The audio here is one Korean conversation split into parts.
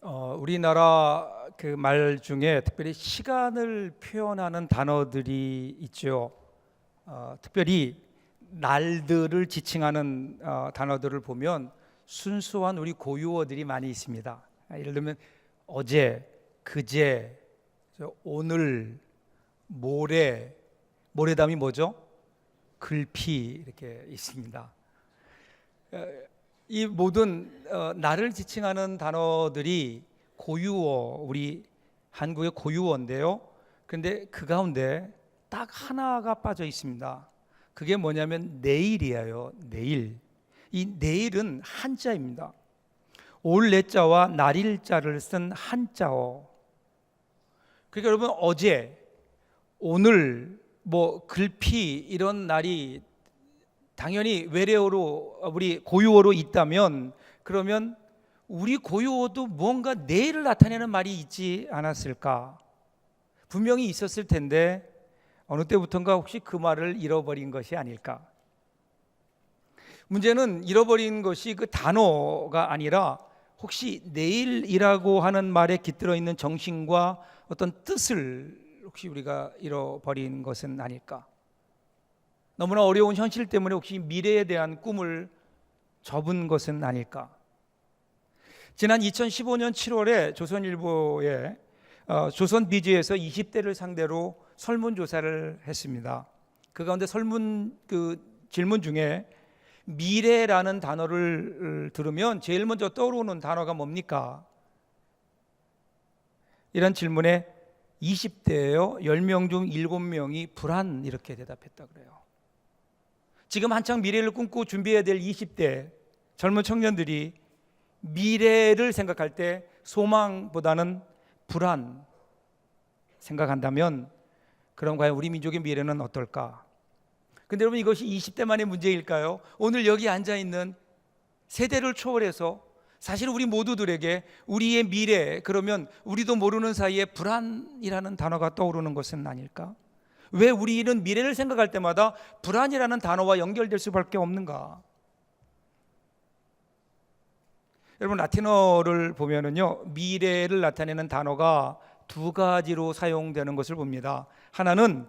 우리나라 그 말 중에 특별히 시간을 표현하는 단어들이 있죠. 특별히 날들을 지칭하는 단어들을 보면 순수한 우리 고유어들이 많이 있습니다. 예를 들면 어제, 그제, 오늘, 모레, 모레담이 뭐죠? 글피 이렇게 있습니다. 이 모든 나를 지칭하는 단어들이 고유어, 우리 한국의 고유어인데요. 그런데 그 가운데 딱 하나가 빠져 있습니다. 그게 뭐냐면 내일이에요. 내일. 이 내일은 한자입니다. 올 내자와 날일 자를 쓴 한자어. 그러니까 여러분 어제, 오늘, 글피 이런 날이 당연히 외래어로 우리 고유어로 있다면 그러면 우리 고유어도 무언가 내일을 나타내는 말이 있지 않았을까? 분명히 있었을 텐데 어느 때부턴가 혹시 그 말을 잃어버린 것이 아닐까? 문제는 잃어버린 것이 그 단어가 아니라 혹시 내일이라고 하는 말에 깃들어 있는 정신과 어떤 뜻을 혹시 우리가 잃어버린 것은 아닐까? 너무나 어려운 현실 때문에 혹시 미래에 대한 꿈을 접은 것은 아닐까? 지난 2015년 7월에 조선일보에 조선비즈에서 20대를 상대로 설문조사를 했습니다. 그 가운데 질문 중에 미래라는 단어를 들으면 제일 먼저 떠오르는 단어가 뭡니까? 이런 질문에 20대예요. 10명 중 7명이 불안 이렇게 대답했다 그래요. 지금 한창 미래를 꿈꾸고 준비해야 될 20대 젊은 청년들이 미래를 생각할 때 소망보다는 불안 생각한다면 그럼 과연 우리 민족의 미래는 어떨까? 근데 여러분 이것이 20대만의 문제일까요? 오늘 여기 앉아있는 세대를 초월해서 사실 우리 모두들에게 우리의 미래 그러면 우리도 모르는 사이에 불안이라는 단어가 떠오르는 것은 아닐까? 왜 우리는 미래를 생각할 때마다 불안이라는 단어와 연결될 수밖에 없는가? 여러분 라틴어를 보면은요 미래를 나타내는 단어가 두 가지로 사용되는 것을 봅니다. 하나는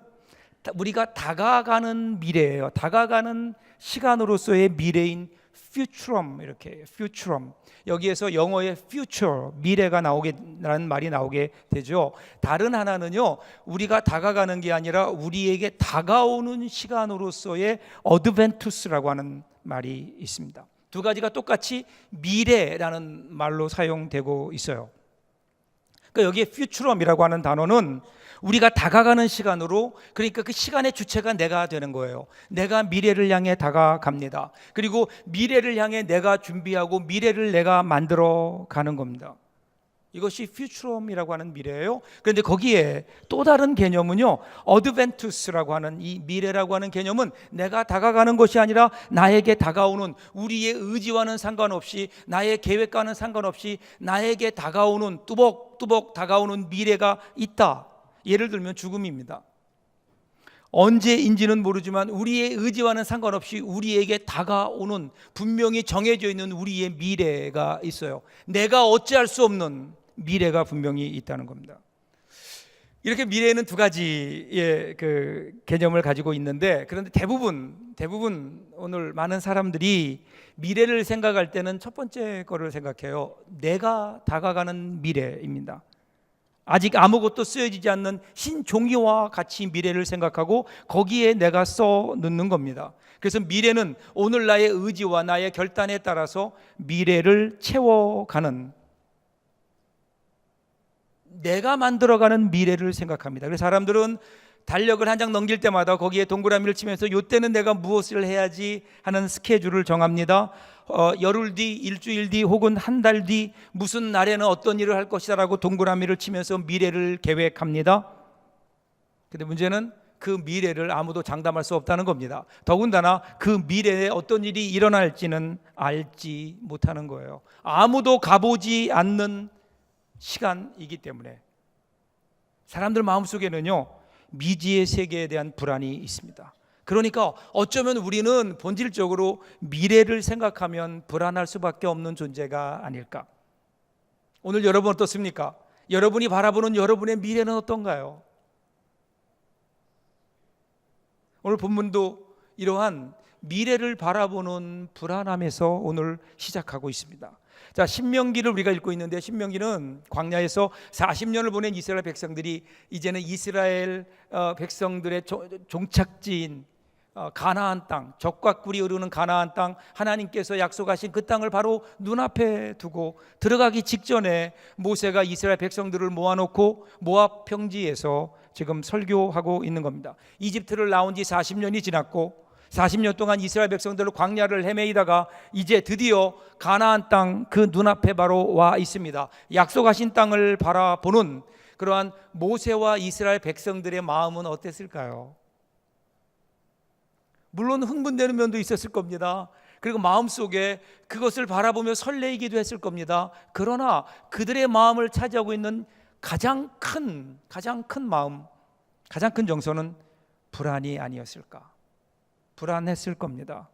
우리가 다가가는 미래예요. 다가가는 시간으로서의 미래인 futurum 이렇게 futurum 여기에서 영어의 future 미래가 나오게라는 말이 나오게 되죠. 다른 하나는요 우리가 다가가는 게 아니라 우리에게 다가오는 시간으로서의 adventus라고 하는 말이 있습니다. 두 가지가 똑같이 미래라는 말로 사용되고 있어요. 그러니까 여기에 futurum이라고 하는 단어는 우리가 다가가는 시간으로 그러니까 그 시간의 주체가 내가 되는 거예요. 내가 미래를 향해 다가갑니다. 그리고 미래를 향해 내가 준비하고 미래를 내가 만들어 가는 겁니다. 이것이 futurum이라고 하는 미래예요. 그런데 거기에 또 다른 개념은요 adventus라고 하는 이 미래라고 하는 개념은 내가 다가가는 것이 아니라 나에게 다가오는 우리의 의지와는 상관없이 나의 계획과는 상관없이 나에게 다가오는 뚜벅뚜벅 다가오는 미래가 있다. 예를 들면 죽음입니다. 언제인지는 모르지만 우리의 의지와는 상관없이 우리에게 다가오는 분명히 정해져 있는 우리의 미래가 있어요. 내가 어찌할 수 없는 미래가 분명히 있다는 겁니다. 이렇게 미래에는 두 가지의 그 개념을 가지고 있는데 그런데 대부분 오늘 많은 사람들이 미래를 생각할 때는 첫 번째 거를 생각해요. 내가 다가가는 미래입니다. 아직 아무것도 쓰여지지 않는 흰 종이와 같이 미래를 생각하고 거기에 내가 써 넣는 겁니다. 그래서 미래는 오늘 나의 의지와 나의 결단에 따라서 미래를 채워가는 내가 만들어가는 미래를 생각합니다. 그래서 사람들은 달력을 한 장 넘길 때마다 거기에 동그라미를 치면서 이때는 내가 무엇을 해야지 하는 스케줄을 정합니다. 열흘 뒤, 일주일 뒤 혹은 한 달 뒤 무슨 날에는 어떤 일을 할 것이다 라고 동그라미를 치면서 미래를 계획합니다. 근데 문제는 그 미래를 아무도 장담할 수 없다는 겁니다. 더군다나 그 미래에 어떤 일이 일어날지는 알지 못하는 거예요. 아무도 가보지 않는 시간이기 때문에 사람들 마음속에는요 미지의 세계에 대한 불안이 있습니다. 그러니까 어쩌면 우리는 본질적으로 미래를 생각하면 불안할 수밖에 없는 존재가 아닐까. 오늘 여러분 어떻습니까? 여러분이 바라보는 여러분의 미래는 어떤가요? 오늘 본문도 이러한 미래를 바라보는 불안함에서 오늘 시작하고 있습니다. 자, 신명기를 우리가 읽고 있는데, 신명기는 광야에서 40년을 보낸 이스라엘 백성들이 이제는 이스라엘 백성들의 종착지인 가나안 땅, 적과 꿀이 흐르는 가나안 땅, 하나님께서 약속하신 그 땅을 바로 눈앞에 두고 들어가기 직전에 모세가 이스라엘 백성들을 모아놓고 모압 평지에서 지금 설교하고 있는 겁니다. 이집트를 나온 지 40년이 지났고 40년 동안 이스라엘 백성들로 광야를 헤매이다가 이제 드디어 가나안 땅 그 눈앞에 바로 와 있습니다. 약속하신 땅을 바라보는 그러한 모세와 이스라엘 백성들의 마음은 어땠을까요? 물론 흥분되는 면도 있었을 겁니다. 그리고 마음속에 그것을 바라보며 설레이기도 했을 겁니다. 그러나 그들의 마음을 차지하고 있는 가장 큰 마음, 가장 큰 정서는 불안이 아니었을까? 불안했을 겁니다.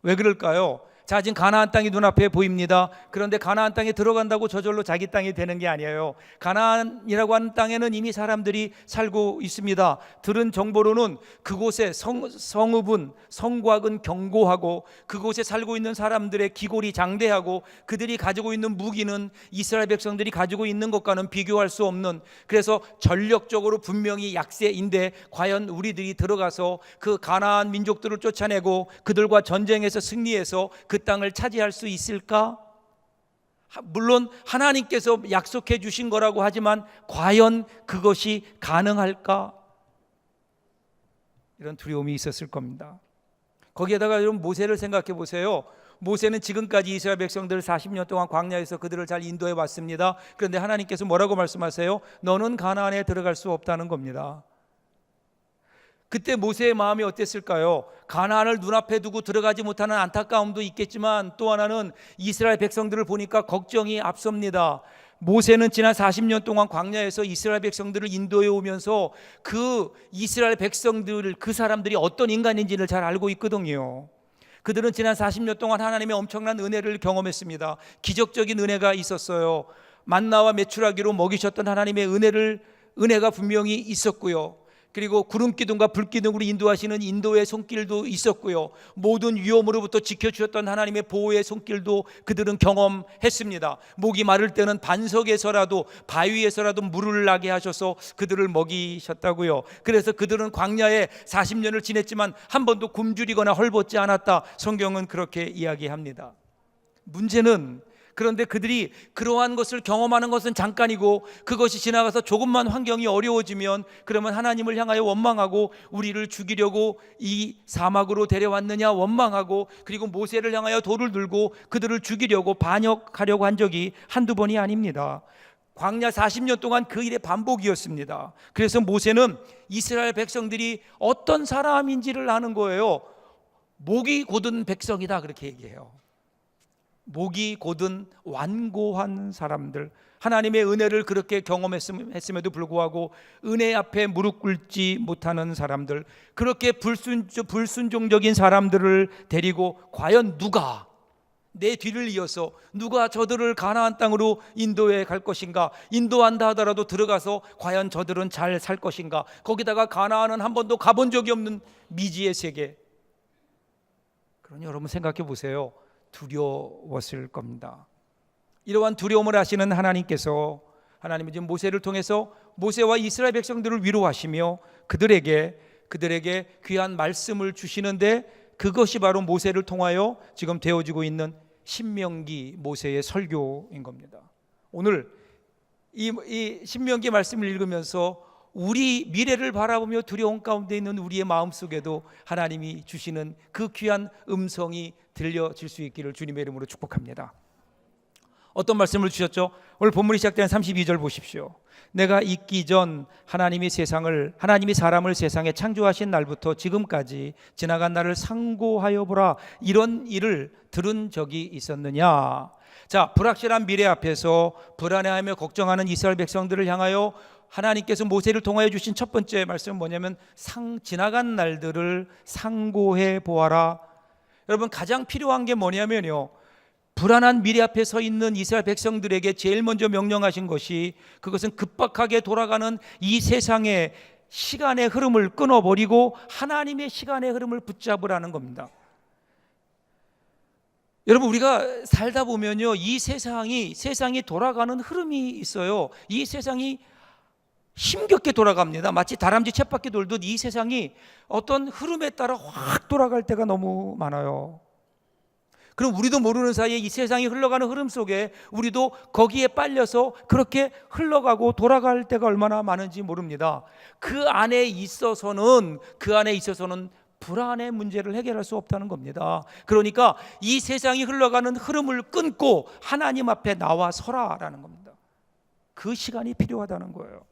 왜 그럴까요? 자, 지금 가나안 땅이 눈앞에 보입니다. 그런데 가나안 땅에 들어간다고 저절로 자기 땅이 되는 게 아니에요. 가나안이라고 하는 땅에는 이미 사람들이 살고 있습니다. 들은 정보로는 그곳에 성읍은 성곽은 견고하고 그곳에 살고 있는 사람들의 기골이 장대하고 그들이 가지고 있는 무기는 이스라엘 백성들이 가지고 있는 것과는 비교할 수 없는, 그래서 전력적으로 분명히 약세인데 과연 우리들이 들어가서 그 가나안 민족들을 쫓아내고 그들과 전쟁에서 승리해서 그 땅을 차지할 수 있을까? 물론 하나님께서 약속해 주신 거라고 하지만 과연 그것이 가능할까? 이런 두려움이 있었을 겁니다. 거기에다가 여러분 모세를 생각해 보세요. 모세는 지금까지 이스라엘 백성들을 40년 동안 광야에서 그들을 잘 인도해 왔습니다. 그런데 하나님께서 뭐라고 말씀하세요? 너는 가나안에 들어갈 수 없다는 겁니다. 그때 모세의 마음이 어땠을까요? 가나안을 눈앞에 두고 들어가지 못하는 안타까움도 있겠지만 또 하나는 이스라엘 백성들을 보니까 걱정이 앞섭니다. 모세는 지난 40년 동안 광야에서 이스라엘 백성들을 인도해 오면서 그 이스라엘 백성들, 그 사람들이 어떤 인간인지를 잘 알고 있거든요. 그들은 지난 40년 동안 하나님의 엄청난 은혜를 경험했습니다. 기적적인 은혜가 있었어요. 만나와 메추라기로 먹이셨던 하나님의 은혜가 분명히 있었고요. 그리고 구름 기둥과 불 기둥으로 인도하시는 인도의 손길도 있었고요. 모든 위험으로부터 지켜주셨던 하나님의 보호의 손길도 그들은 경험했습니다. 목이 마를 때는 반석에서라도 바위에서라도 물을 나게 하셔서 그들을 먹이셨다고요. 그래서 그들은 광야에 40년을 지냈지만 한 번도 굶주리거나 헐벗지 않았다. 성경은 그렇게 이야기합니다. 문제는 그런데 그들이 그러한 것을 경험하는 것은 잠깐이고 그것이 지나가서 조금만 환경이 어려워지면 그러면 하나님을 향하여 원망하고 우리를 죽이려고 이 사막으로 데려왔느냐 원망하고, 그리고 모세를 향하여 돌을 들고 그들을 죽이려고 반역하려고 한 적이 한두 번이 아닙니다. 광야 40년 동안 그 일의 반복이었습니다. 그래서 모세는 이스라엘 백성들이 어떤 사람인지를 아는 거예요. 목이 곧은 백성이다 그렇게 얘기해요. 목이 곧은 완고한 사람들, 하나님의 은혜를 그렇게 경험했음에도 불구하고 은혜 앞에 무릎 꿇지 못하는 사람들, 그렇게 불순종적인 사람들을 데리고 과연 누가 내 뒤를 이어서 누가 저들을 가나안 땅으로 인도해 갈 것인가? 인도한다 하더라도 들어가서 과연 저들은 잘 살 것인가? 거기다가 가나안은 한 번도 가본 적이 없는 미지의 세계. 그러니 여러분 생각해 보세요. 두려웠을 겁니다. 이러한 두려움을 아시는 하나님께서 하나님은 지금 모세를 통해서 모세와 이스라엘 백성들을 위로하시며 그들에게 귀한 말씀을 주시는데, 그것이 바로 모세를 통하여 지금 되어지고 있는 신명기 모세의 설교인 겁니다. 오늘 이 신명기 말씀을 읽으면서 우리 미래를 바라보며 두려움 가운데 있는 우리의 마음속에도 하나님이 주시는 그 귀한 음성이 들려질 수 있기를 주님의 이름으로 축복합니다. 어떤 말씀을 주셨죠? 오늘 본문이 시작되는 32절 보십시오. 내가 있기 전 하나님이 사람을 세상에 창조하신 날부터 지금까지 지나간 날을 상고하여 보라. 이런 일을 들은 적이 있었느냐? 자, 불확실한 미래 앞에서 불안해하며 걱정하는 이스라엘 백성들을 향하여 하나님께서 모세를 통하여 주신 첫 번째 말씀은 뭐냐면 지나간 날들을 상고해 보아라. 여러분 가장 필요한 게 뭐냐면요, 불안한 미래 앞에 서 있는 이스라엘 백성들에게 제일 먼저 명령하신 것이, 그것은 급박하게 돌아가는 이 세상의 시간의 흐름을 끊어버리고 하나님의 시간의 흐름을 붙잡으라는 겁니다. 여러분, 우리가 살다 보면요, 이 세상이 돌아가는 흐름이 있어요. 이 세상이 힘겹게 돌아갑니다. 마치 다람쥐 쳇바퀴 돌듯 이 세상이 어떤 흐름에 따라 확 돌아갈 때가 너무 많아요. 그럼 우리도 모르는 사이에 이 세상이 흘러가는 흐름 속에 우리도 거기에 빨려서 그렇게 흘러가고 돌아갈 때가 얼마나 많은지 모릅니다. 그 안에 있어서는 불안의 문제를 해결할 수 없다는 겁니다. 그러니까 이 세상이 흘러가는 흐름을 끊고 하나님 앞에 나와 서라라는 겁니다. 그 시간이 필요하다는 거예요.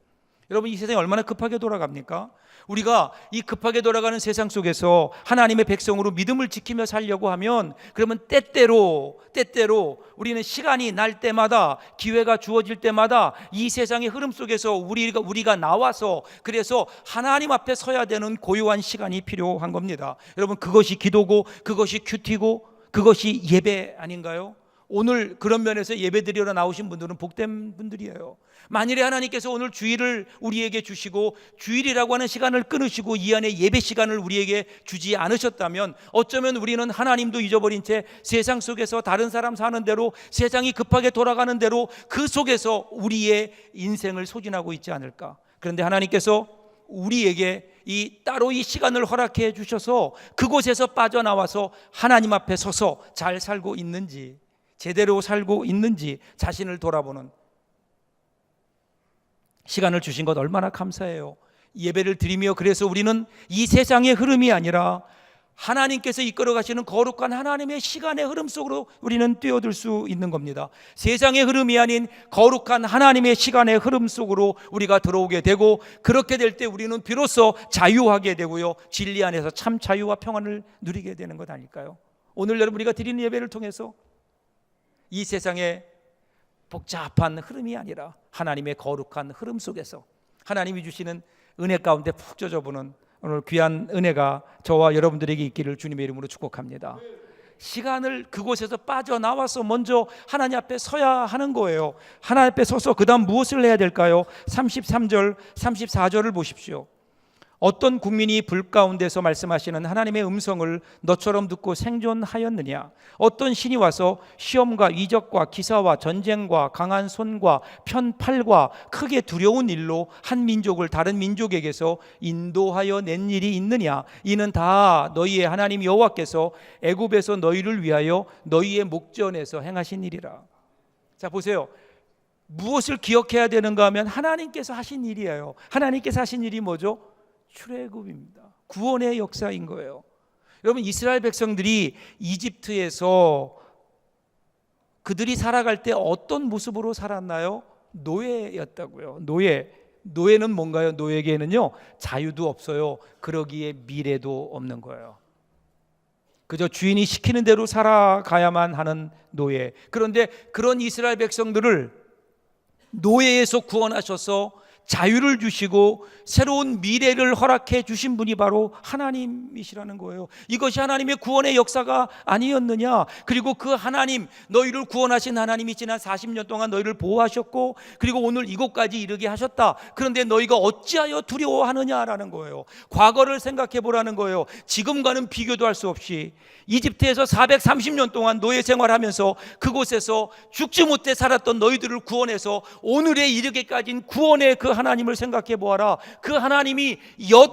여러분, 이 세상이 얼마나 급하게 돌아갑니까? 우리가 이 급하게 돌아가는 세상 속에서 하나님의 백성으로 믿음을 지키며 살려고 하면, 그러면 때때로 우리는 시간이 날 때마다, 기회가 주어질 때마다 이 세상의 흐름 속에서 우리가 나와서, 그래서 하나님 앞에 서야 되는 고요한 시간이 필요한 겁니다. 여러분, 그것이 기도고, 그것이 큐티고, 그것이 예배 아닌가요? 오늘 그런 면에서 예배드리러 나오신 분들은 복된 분들이에요. 만일에 하나님께서 오늘 주일을 우리에게 주시고 주일이라고 하는 시간을 끊으시고 이 안에 예배 시간을 우리에게 주지 않으셨다면, 어쩌면 우리는 하나님도 잊어버린 채 세상 속에서 다른 사람 사는 대로, 세상이 급하게 돌아가는 대로 그 속에서 우리의 인생을 소진하고 있지 않을까. 그런데 하나님께서 우리에게 따로 이 시간을 허락해 주셔서 그곳에서 빠져나와서 하나님 앞에 서서 잘 살고 있는지, 제대로 살고 있는지 자신을 돌아보는 시간을 주신 것 얼마나 감사해요. 예배를 드리며, 그래서 우리는 이 세상의 흐름이 아니라 하나님께서 이끌어 가시는 거룩한 하나님의 시간의 흐름 속으로 우리는 뛰어들 수 있는 겁니다. 세상의 흐름이 아닌 거룩한 하나님의 시간의 흐름 속으로 우리가 들어오게 되고, 그렇게 될 때 우리는 비로소 자유하게 되고요, 진리 안에서 참 자유와 평안을 누리게 되는 것 아닐까요? 오늘 여러분, 우리가 드리는 예배를 통해서 이 세상의 복잡한 흐름이 아니라 하나님의 거룩한 흐름 속에서 하나님이 주시는 은혜 가운데 푹 젖어보는 오늘 귀한 은혜가 저와 여러분들에게 있기를 주님의 이름으로 축복합니다. 시간을 그곳에서 빠져나와서 먼저 하나님 앞에 서야 하는 거예요. 하나님 앞에 서서 그 다음 무엇을 해야 될까요? 33절 34절을 보십시오. 어떤 국민이 불 가운데서 말씀하시는 하나님의 음성을 너처럼 듣고 생존하였느냐? 어떤 신이 와서 시험과 이적과 기사와 전쟁과 강한 손과 편팔과 크게 두려운 일로 한 민족을 다른 민족에게서 인도하여 낸 일이 있느냐? 이는 다 너희의 하나님 여호와께서 애굽에서 너희를 위하여 너희의 목전에서 행하신 일이라. 자, 보세요. 무엇을 기억해야 되는가 하면 하나님께서 하신 일이에요. 하나님께서 하신 일이 뭐죠? 출애굽입니다. 구원의 역사인 거예요. 여러분, 이스라엘 백성들이 이집트에서 그들이 살아갈 때 어떤 모습으로 살았나요? 노예였다고요. 노예는 뭔가요? 노예에게는요, 자유도 없어요. 그러기에 미래도 없는 거예요. 그저 주인이 시키는 대로 살아가야만 하는 노예. 그런데 그런 이스라엘 백성들을 노예에서 구원하셔서 자유를 주시고 새로운 미래를 허락해 주신 분이 바로 하나님이시라는 거예요. 이것이 하나님의 구원의 역사가 아니었느냐? 그리고 그 하나님, 너희를 구원하신 하나님이 지난 40년 동안 너희를 보호하셨고, 그리고 오늘 이곳까지 이르게 하셨다. 그런데 너희가 어찌하여 두려워하느냐라는 거예요. 과거를 생각해 보라는 거예요. 지금과는 비교도 할 수 없이 이집트에서 430년 동안 노예 생활하면서 그곳에서 죽지 못해 살았던 너희들을 구원해서 오늘에 이르게까지인 구원의 그 하나님을 생각해 보아라. 그 하나님이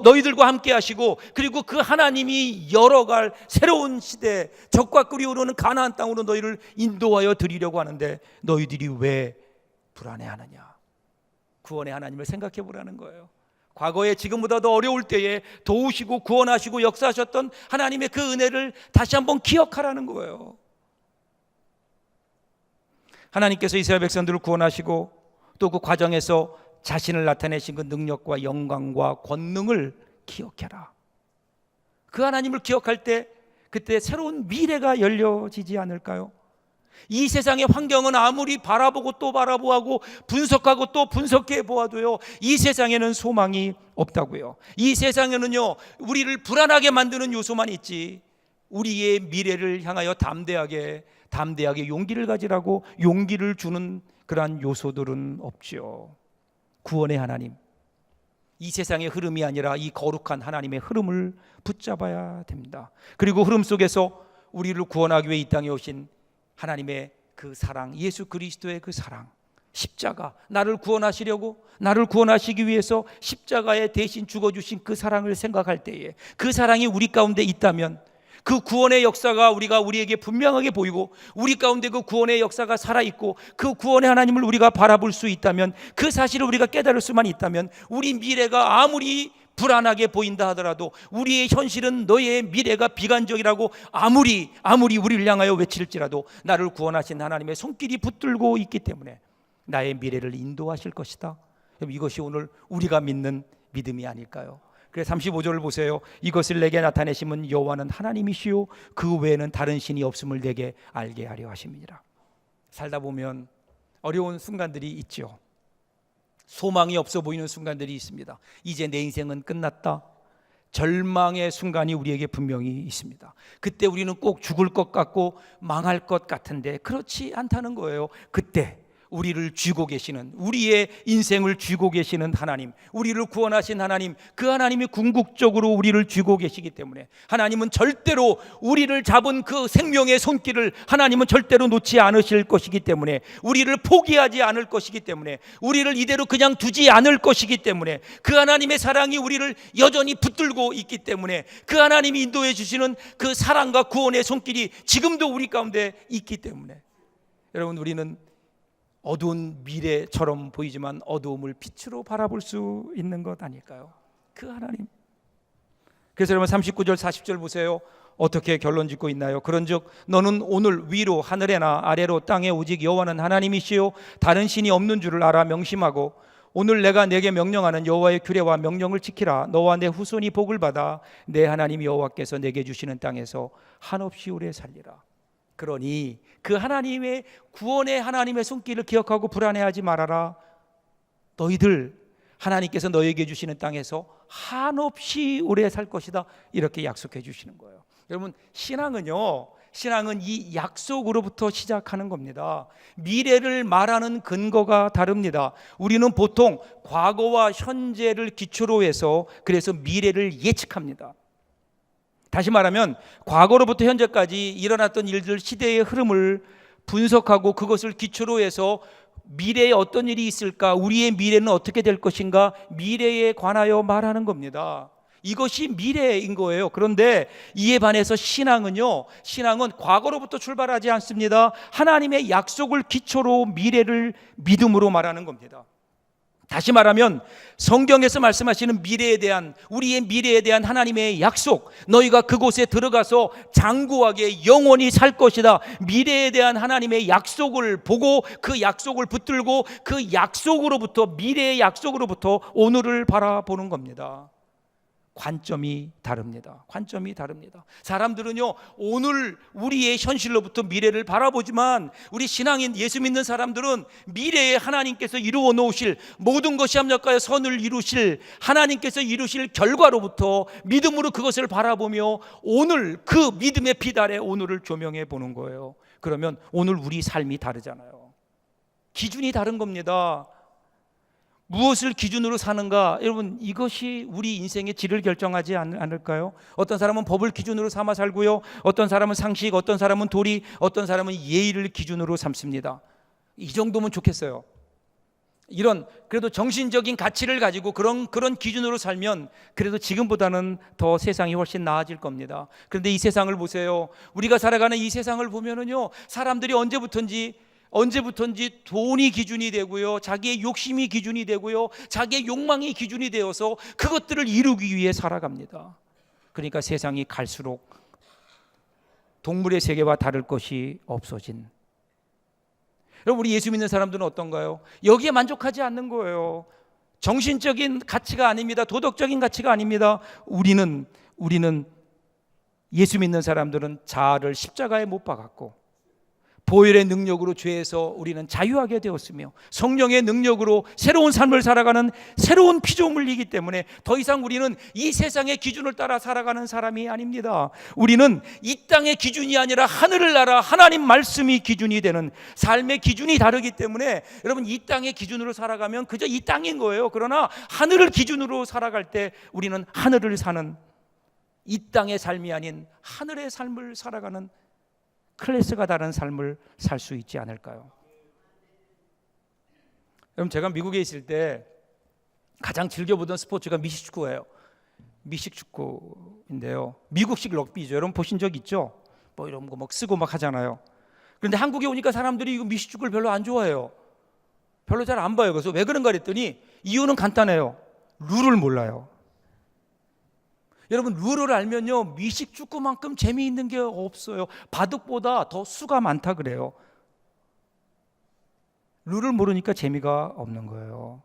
너희들과 함께 하시고, 그리고 그 하나님이 열어갈 새로운 시대, 적과 꿀이 흐르는 가나안 땅으로 너희를 인도하여 드리려고 하는데 너희들이 왜 불안해하느냐? 구원의 하나님을 생각해 보라는 거예요. 과거에 지금보다 더 어려울 때에 도우시고 구원하시고 역사하셨던 하나님의 그 은혜를 다시 한번 기억하라는 거예요. 하나님께서 이스라엘 백성들을 구원하시고 또 그 과정에서 자신을 나타내신 그 능력과 영광과 권능을 기억해라. 그 하나님을 기억할 때 그때 새로운 미래가 열려지지 않을까요? 이 세상의 환경은 아무리 바라보고 또 바라보고 분석하고 또 분석해 보아도요, 이 세상에는 소망이 없다고요. 이 세상에는요, 우리를 불안하게 만드는 요소만 있지 우리의 미래를 향하여 담대하게 담대하게 용기를 가지라고 용기를 주는 그러한 요소들은 없죠. 구원의 하나님, 이 세상의 흐름이 아니라 이 거룩한 하나님의 흐름을 붙잡아야 됩니다. 그리고 흐름 속에서 우리를 구원하기 위해 이 땅에 오신 하나님의 그 사랑, 예수 그리스도의 그 사랑, 십자가, 나를 구원하시기 위해서 십자가에 대신 죽어주신 그 사랑을 생각할 때에 그 사랑이 우리 가운데 있다면 그 구원의 역사가 우리에게 분명하게 보이고 우리 가운데 그 구원의 역사가 살아있고 그 구원의 하나님을 우리가 바라볼 수 있다면, 그 사실을 우리가 깨달을 수만 있다면, 우리 미래가 아무리 불안하게 보인다 하더라도, 우리의 현실은 너의 미래가 비관적이라고 아무리 우리를 향하여 외칠지라도 나를 구원하신 하나님의 손길이 붙들고 있기 때문에 나의 미래를 인도하실 것이다. 이것이 오늘 우리가 믿는 믿음이 아닐까요? 그래서 35절을 보세요. 이것을 내게 나타내심은 여호와는 하나님이시요 그 외에는 다른 신이 없음을 내게 알게 하려 하심이니라. 살다 보면 어려운 순간들이 있죠. 소망이 없어 보이는 순간들이 있습니다. 이제 내 인생은 끝났다, 절망의 순간이 우리에게 분명히 있습니다. 그때 우리는 꼭 죽을 것 같고 망할 것 같은데 그렇지 않다는 거예요. 그때 우리를 쥐고 계시는, 우리의 인생을 쥐고 계시는 하나님, 우리를 구원하신 하나님, 그 하나님이 궁극적으로 우리를 쥐고 계시기 때문에 하나님은 절대로 우리를 잡은 그 생명의 손길을 하나님은 절대로 놓지 않으실 것이기 때문에, 우리를 포기하지 않을 것이기 때문에, 우리를 이대로 그냥 두지 않을 것이기 때문에, 그 하나님의 사랑이 우리를 여전히 붙들고 있기 때문에, 그 하나님이 인도해 주시는 그 사랑과 구원의 손길이 지금도 우리 가운데 있기 때문에, 여러분, 우리는 어두운 미래처럼 보이지만 어두움을 빛으로 바라볼 수 있는 것 아닐까요? 그 하나님. 그래서 여러분 39절 40절 보세요. 어떻게 결론 짓고 있나요? 그런즉 너는 오늘 위로 하늘에나 아래로 땅에 오직 여호와는 하나님이시요 다른 신이 없는 줄을 알아 명심하고 오늘 내가 내게 명령하는 여호와의 규례와 명령을 지키라. 너와 내 후손이 복을 받아 내 하나님 여호와께서 내게 주시는 땅에서 한없이 오래 살리라. 그러니 그 하나님의 구원의 하나님의 손길을 기억하고 불안해하지 말아라. 너희들 하나님께서 너에게 주시는 땅에서 한없이 오래 살 것이다, 이렇게 약속해 주시는 거예요. 여러분, 신앙은 이 약속으로부터 시작하는 겁니다. 미래를 말하는 근거가 다릅니다. 우리는 보통 과거와 현재를 기초로 해서 그래서 미래를 예측합니다. 다시 말하면 과거로부터 현재까지 일어났던 일들, 시대의 흐름을 분석하고 그것을 기초로 해서 미래에 어떤 일이 있을까, 우리의 미래는 어떻게 될 것인가, 미래에 관하여 말하는 겁니다. 이것이 미래인 거예요. 그런데 이에 반해서 신앙은 과거로부터 출발하지 않습니다. 하나님의 약속을 기초로 미래를 믿음으로 말하는 겁니다. 다시 말하면 성경에서 말씀하시는 우리의 미래에 대한 하나님의 약속, 너희가 그곳에 들어가서 장구하게 영원히 살 것이다, 미래에 대한 하나님의 약속을 보고 그 약속을 붙들고 그 약속으로부터, 미래의 약속으로부터 오늘을 바라보는 겁니다. 관점이 다릅니다. 사람들은요, 오늘 우리의 현실로부터 미래를 바라보지만 우리 신앙인 예수 믿는 사람들은 미래에 하나님께서 이루어 놓으실 모든 것이 합력하여 선을 이루실 하나님께서 이루실 결과로부터 믿음으로 그것을 바라보며 오늘 그 믿음의 빛 아래 오늘을 조명해 보는 거예요. 그러면 오늘 우리 삶이 다르잖아요. 기준이 다른 겁니다. 무엇을 기준으로 사는가, 여러분, 이것이 우리 인생의 질을 결정하지 않을까요? 어떤 사람은 법을 기준으로 삼아 살고요, 어떤 사람은 상식, 어떤 사람은 도리, 어떤 사람은 예의를 기준으로 삼습니다. 이 정도면 좋겠어요. 이런 그래도 정신적인 가치를 가지고 그런 기준으로 살면 그래도 지금보다는 더 세상이 훨씬 나아질 겁니다. 그런데 이 세상을 보세요. 우리가 살아가는 이 세상을 보면은요, 사람들이 언제부턴지 돈이 기준이 되고요, 자기의 욕심이 기준이 되고요, 자기의 욕망이 기준이 되어서 그것들을 이루기 위해 살아갑니다. 그러니까 세상이 갈수록 동물의 세계와 다를 것이 없어진, 여러분, 우리 예수 믿는 사람들은 어떤가요? 여기에 만족하지 않는 거예요. 정신적인 가치가 아닙니다. 도덕적인 가치가 아닙니다. 우리는 예수 믿는 사람들은 자아를 십자가에 못 박았고 보혈의 능력으로 죄에서 우리는 자유하게 되었으며 성령의 능력으로 새로운 삶을 살아가는 새로운 피조물이기 때문에 더 이상 우리는 이 세상의 기준을 따라 살아가는 사람이 아닙니다. 우리는 이 땅의 기준이 아니라 하늘을 날아 하나님 말씀이 기준이 되는 삶의 기준이 다르기 때문에 여러분, 이 땅의 기준으로 살아가면 그저 이 땅인 거예요. 그러나 하늘을 기준으로 살아갈 때 우리는 하늘을 사는, 이 땅의 삶이 아닌 하늘의 삶을 살아가는 클래스가 다른 삶을 살 수 있지 않을까요? 여러분, 제가 미국에 있을 때 가장 즐겨보던 스포츠가 미식축구예요. 미식축구인데요, 미국식 럭비죠. 여러분 보신 적 있죠? 뭐 이런 거 막 쓰고 막 하잖아요. 그런데 한국에 오니까 사람들이 이거 미식축구를 별로 안 좋아해요. 별로 잘 안 봐요. 그래서 왜 그런가 그랬더니 이유는 간단해요. 룰을 몰라요. 여러분, 룰을 알면요, 미식축구만큼 재미있는 게 없어요. 바둑보다 더 수가 많다 그래요. 룰을 모르니까 재미가 없는 거예요.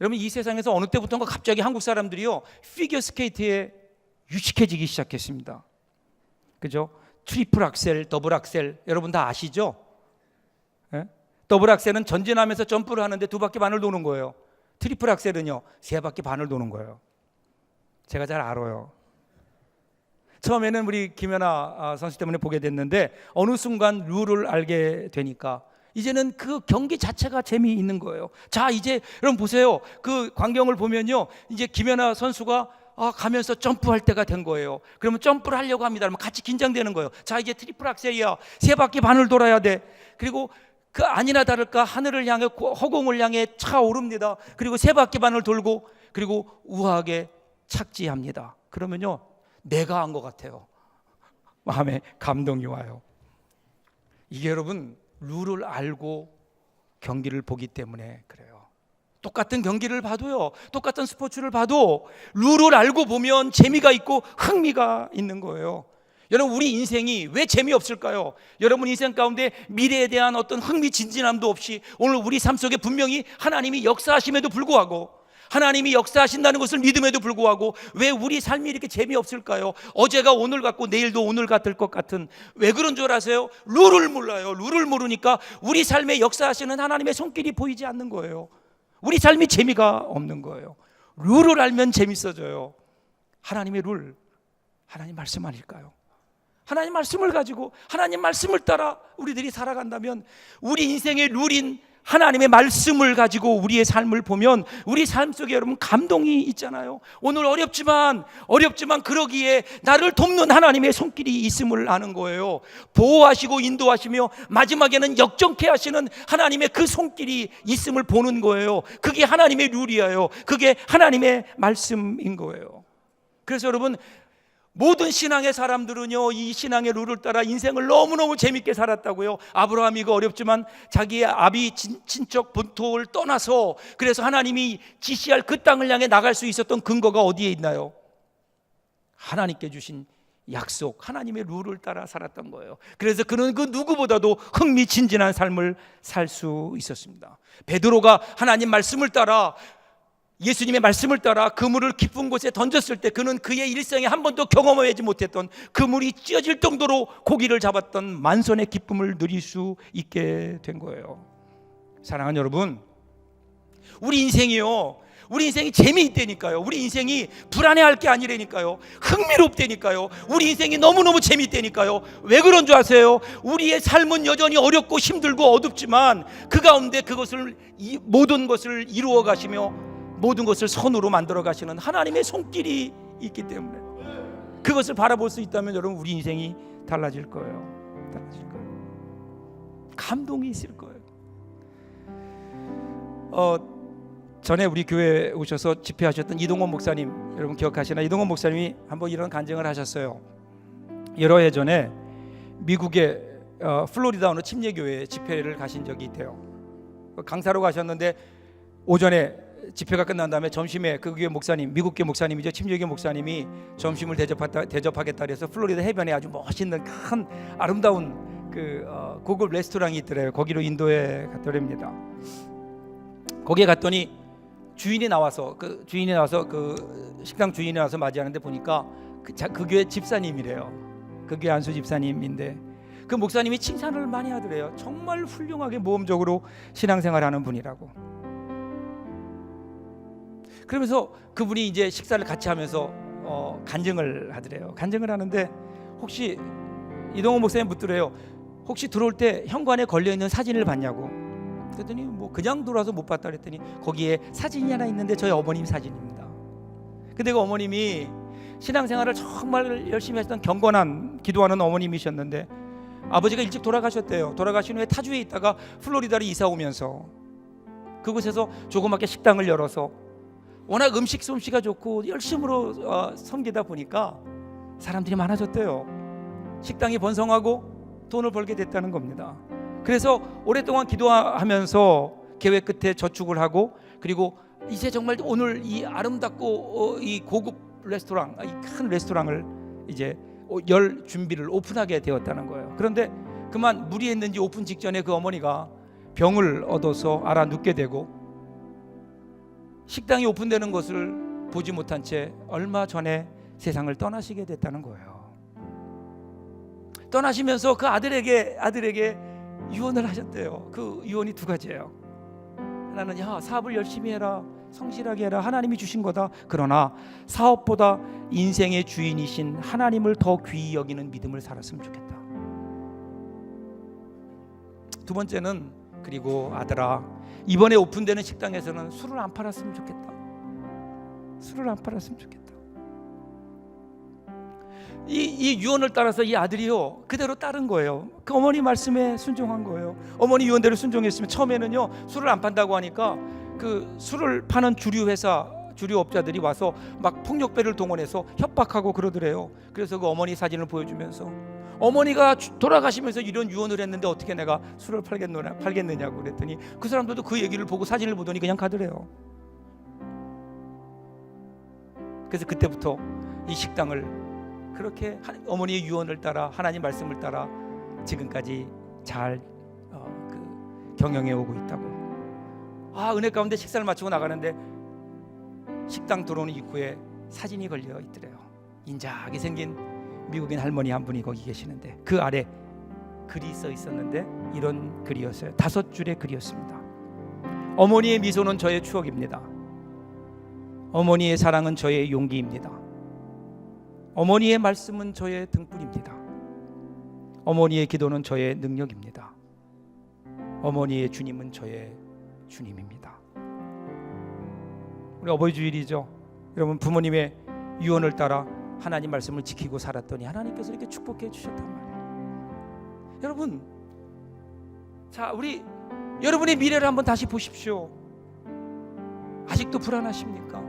여러분, 이 세상에서 어느 때부터인가 갑자기 한국 사람들이요, 피겨 스케이트에 유식해지기 시작했습니다. 그죠? 트리플 악셀, 더블 악셀, 여러분 다 아시죠? 예? 더블 악셀은 전진하면서 점프를 하는데 2바퀴 반을 도는 거예요. 트리플 악셀은요, 3바퀴 반을 도는 거예요. 제가 잘 알아요. 처음에는 우리 김연아 선수 때문에 보게 됐는데 어느 순간 룰을 알게 되니까 이제는 그 경기 자체가 재미있는 거예요. 자, 이제 여러분 보세요. 그 광경을 보면요, 이제 김연아 선수가 가면서 점프할 때가 된 거예요. 그러면 점프를 하려고 합니다. 그러면 같이 긴장되는 거예요. 자, 이제 트리플 악셀이야. 3바퀴 반을 돌아야 돼. 그리고 그 아니나 다를까 하늘을 향해, 허공을 향해 차오릅니다. 그리고 3바퀴 반을 돌고, 그리고 우아하게 착지합니다. 그러면요, 내가 한 것 같아요. 마음에 감동이 와요. 이게 여러분, 룰을 알고 경기를 보기 때문에 그래요. 똑같은 경기를 봐도요, 똑같은 스포츠를 봐도 룰을 알고 보면 재미가 있고 흥미가 있는 거예요. 여러분, 우리 인생이 왜 재미없을까요? 여러분 인생 가운데 미래에 대한 어떤 흥미진진함도 없이 오늘 우리 삶 속에 분명히 하나님이 역사하심에도 불구하고, 하나님이 역사하신다는 것을 믿음에도 불구하고 왜 우리 삶이 이렇게 재미없을까요? 어제가 오늘 같고 내일도 오늘 같을 것 같은, 왜 그런 줄 아세요? 룰을 몰라요. 룰을 모르니까 우리 삶에 역사하시는 하나님의 손길이 보이지 않는 거예요. 우리 삶이 재미가 없는 거예요. 룰을 알면 재밌어져요. 하나님의 룰, 하나님 말씀 아닐까요? 하나님 말씀을 가지고 하나님 말씀을 따라 우리들이 살아간다면, 우리 인생의 룰인 하나님의 말씀을 가지고 우리의 삶을 보면 우리 삶 속에 여러분 감동이 있잖아요. 오늘 어렵지만 그러기에 나를 돕는 하나님의 손길이 있음을 아는 거예요. 보호하시고 인도하시며 마지막에는 역정케 하시는 하나님의 그 손길이 있음을 보는 거예요. 그게 하나님의 룰이에요. 그게 하나님의 말씀인 거예요. 그래서 여러분, 모든 신앙의 사람들은요, 이 신앙의 룰을 따라 인생을 너무너무 재밌게 살았다고요. 아브라함이 그 어렵지만 자기의 아비 친척 본토를 떠나서, 그래서 하나님이 지시할 그 땅을 향해 나갈 수 있었던 근거가 어디에 있나요? 하나님께 주신 약속, 하나님의 룰을 따라 살았던 거예요. 그래서 그는 그 누구보다도 흥미진진한 삶을 살 수 있었습니다. 베드로가 하나님 말씀을 따라, 예수님의 말씀을 따라 그물을 깊은 곳에 던졌을 때 그는 그의 일생에 한 번도 경험하지 못했던, 그물이 찢어질 정도로 고기를 잡았던 만선의 기쁨을 누릴 수 있게 된 거예요. 사랑하는 여러분, 우리 인생이 재미있다니까요. 우리 인생이 불안해할 게 아니라니까요. 흥미롭다니까요. 우리 인생이 너무너무 재미있다니까요. 왜 그런 줄 아세요? 우리의 삶은 여전히 어렵고 힘들고 어둡지만 그 가운데 그것을, 모든 것을 이루어 가시며 모든 것을 선으로 만들어 가시는 하나님의 손길이 있기 때문에, 그것을 바라볼 수 있다면 여러분, 우리 인생이 달라질 거예요. 달라질 거예요. 감동이 있을 거예요. 전에 우리 교회에 오셔서 집회하셨던 이동원 목사님, 여러분 기억하시나? 이동원 목사님이 한번 이런 간증을 하셨어요. 여러 해 전에 미국의 플로리다 어느 침례교회에 집회를 가신 적이 있대요. 강사로 가셨는데 오전에 집회가 끝난 다음에 점심에 그 교회 목사님, 미국 교회 목사님이죠, 침례교회 목사님이 점심을 대접하겠다 해서 플로리다 해변에 아주 멋있는 큰 아름다운 그 고급 레스토랑이 있더래요. 거기로 인도에 갔더랍니다. 거기에 갔더니 주인이 나와서 그 식당 주인이 나와서 맞이하는데 보니까 그 교회 집사님이래요. 그 교회 안수 집사님인데 그 목사님이 칭찬을 많이 하더래요. 정말 훌륭하게 모험적으로 신앙생활하는 분이라고. 그러면서 그분이 이제 식사를 같이 하면서 간증을 하더래요. 간증을 하는데 혹시 이동호 목사님 묻더래요. 혹시 들어올 때 현관에 걸려있는 사진을 봤냐고. 그랬더니 뭐 그냥 들어와서 못 봤다 그랬더니 거기에 사진이 하나 있는데 저희 어머님 사진입니다. 근데 그 어머님이 신앙생활을 정말 열심히 하셨던 경건한 기도하는 어머님이셨는데 아버지가 일찍 돌아가셨대요. 돌아가신 후에 타주에 있다가 플로리다로 이사 오면서 그곳에서 조그맣게 식당을 열어서 워낙 음식 솜씨가 좋고 열심으로 섬기다 보니까 사람들이 많아졌대요. 식당이 번성하고 돈을 벌게 됐다는 겁니다. 그래서 오랫동안 기도하면서 계획 끝에 저축을 하고 그리고 이제 정말 오늘 이 아름답고 이 고급 레스토랑, 이 큰 레스토랑을 이제 열 준비를 오픈하게 되었다는 거예요. 그런데 그만 무리했는지 오픈 직전에 그 어머니가 병을 얻어서 알아 눕게 되고 식당이 오픈되는 것을 보지 못한 채 얼마 전에 세상을 떠나시게 됐다는 거예요. 떠나시면서 그 아들에게 유언을 하셨대요. 그 유언이 두 가지예요. 하나는 사업을 열심히 해라, 성실하게 해라, 하나님이 주신 거다. 그러나 사업보다 인생의 주인이신 하나님을 더 귀히 여기는 믿음을 살았으면 좋겠다. 두 번째는 그리고 아들아, 이번에 오픈되는 식당에서는 술을 안 팔았으면 좋겠다. 술을 안 팔았으면 좋겠다. 이 유언을 따라서 이 아들이요 그대로 따른 거예요. 그 어머니 말씀에 순종한 거예요. 어머니 유언대로 순종했으면 처음에는요 술을 안 판다고 하니까 그 술을 파는 주류업자들이 와서 막 폭력배를 동원해서 협박하고 그러더래요. 그래서 그 어머니 사진을 보여주면서 어머니가 돌아가시면서 이런 유언을 했는데 어떻게 내가 술을 팔겠느냐고 그랬더니 그 사람들도 그 얘기를 보고 사진을 보더니 그냥 가더래요. 그래서 그때부터 이 식당을 그렇게 어머니의 유언을 따라 하나님 말씀을 따라 지금까지 잘 경영해 오고 있다고. 은혜 가운데 식사를 마치고 나가는데 식당 들어오는 입구에 사진이 걸려 있더래요. 인자하게 생긴 미국인 할머니 한 분이 거기 계시는데 그 아래 글이 써 있었는데 이런 글이었어요. 5줄의 글이었습니다. 어머니의 미소는 저의 추억입니다. 어머니의 사랑은 저의 용기입니다. 어머니의 말씀은 저의 등불입니다. 어머니의 기도는 저의 능력입니다. 어머니의 주님은 저의 주님입니다. 우리 어버이 주일이죠. 여러분 부모님의 유언을 따라 하나님 말씀을 지키고 살았더니 하나님께서 이렇게 축복해 주셨단 말이에요. 여러분, 자 우리 여러분의 미래를 한번 다시 보십시오. 아직도 불안하십니까?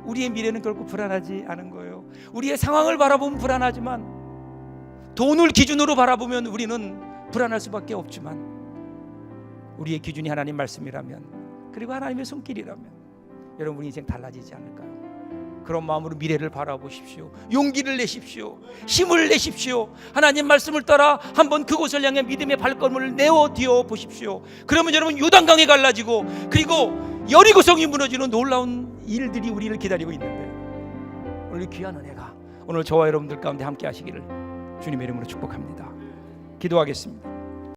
우리의 미래는 결코 불안하지 않은 거예요. 우리의 상황을 바라보면 불안하지만 돈을 기준으로 바라보면 우리는 불안할 수밖에 없지만 우리의 기준이 하나님 말씀이라면 그리고 하나님의 손길이라면 여러분 인생 달라지지 않을까요? 그런 마음으로 미래를 바라보십시오. 용기를 내십시오. 힘을 내십시오. 하나님 말씀을 따라 한번 그곳을 향해 믿음의 발걸음을 내어디어 보십시오. 그러면 여러분 요단강이 갈라지고 그리고 여리고성이 무너지는 놀라운 일들이 우리를 기다리고 있는데 오늘 귀한 은혜가 오늘 저와 여러분들 가운데 함께 하시기를 주님의 이름으로 축복합니다. 기도하겠습니다.